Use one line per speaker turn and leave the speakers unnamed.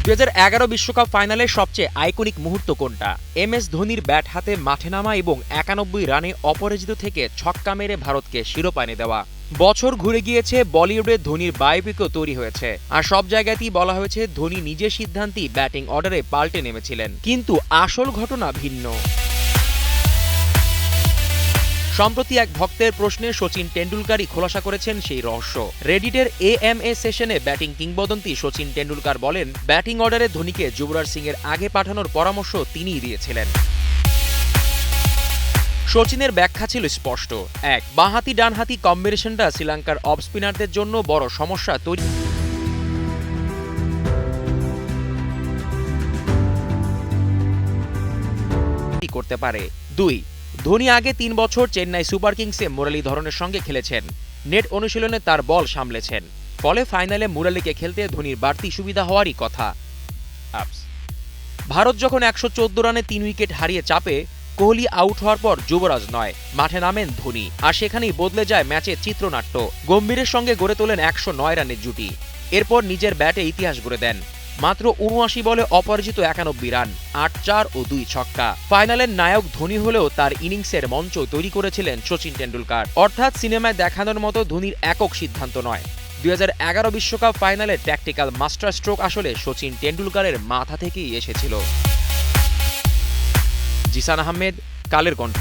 2011 বিশ্বকাপ ফাইনালের সবচেয়ে আইকনিক মুহূর্ত কোনটা? এমএস ধোনির ব্যাট হাতে মাঠে নামা এবং 91 রানে অপরাজিত থেকে ছক্কা মেরে ভারতকে শিরোপা এনে দেওয়া। বছর ঘুরে গিয়েছে, বলিউডে ধোনির বায়োপিকও তৈরি হয়েছে, আর সব জায়গাতেই বলা হয়েছে ধোনি নিজের সিদ্ধান্তেই ব্যাটিং অর্ডারে পাল্টে নেমেছিলেন। কিন্তু আসল ঘটনা ভিন্ন। সম্প্রতি এক ভক্তের প্রশ্নে সচিন টেন্ডুলকারই খোলাসা করেছেন সেই রহস্য। রেডিটের এএমএ সেশনে ব্যাটিং কিংবদন্তি সচিন টেন্ডুলকার বলেন, ব্যাটিং অর্ডারে ধোনিকে যুবরাজ সিং এর আগে পাঠানোর পরামর্শ তিনিই দিয়েছিলেন। সচিনের ব্যাখ্যা ছিল স্পষ্ট। এক, বাঁহাতি ডানহাতি কম্বিনেশনটা শ্রীলঙ্কার অফ স্পিনারদের জন্য বড় সমস্যা তৈরি করতে পারে। 2, ধোনি আগে 3 বছর চেন্নাই সুপার কিংসে মুরালীধরনের সঙ্গে খেলেছেন, নেট অনুশীলনে তার বল সামলেছেন, ফলে ফাইনালে মুরালীকে খেলতে ধোনির বাড়তি সুবিধা হওয়ারই কথা। ভারত যখন 114 রানে 3 উইকেট হারিয়ে চাপে, কোহলি আউট হওয়ার পর যুবরাজ নয়, মাঠে নামেন ধোনি, আর সেখানেই বদলে যায় ম্যাচের চিত্রনাট্য। গম্ভীরের সঙ্গে গড়ে তোলেন 109 রানের জুটি। এরপর নিজের ব্যাটে ইতিহাস গড়ে দেন। মাত্র ৭৯ বলে অপরাজিত 91 রান, ৮-৪ ও 2 ছক্কা। ফাইনালের নায়ক ধোনি হলেও তার ইনিংসের মঞ্চ তৈরি করেছিলেন সচিন টেন্ডুলকার। অর্থাৎ সিনেমায় দেখানোর মতো ধোনির একক সিদ্ধান্ত নয়। 2011 বিশ্বকাপ ফাইনালের ট্যাকটিক্যাল মাস্টার স্ট্রোক আসলে সচিন টেন্ডুলকারের মাথা থেকেই এসেছিল। জিসান আহমেদ, কালের কণ্ঠ।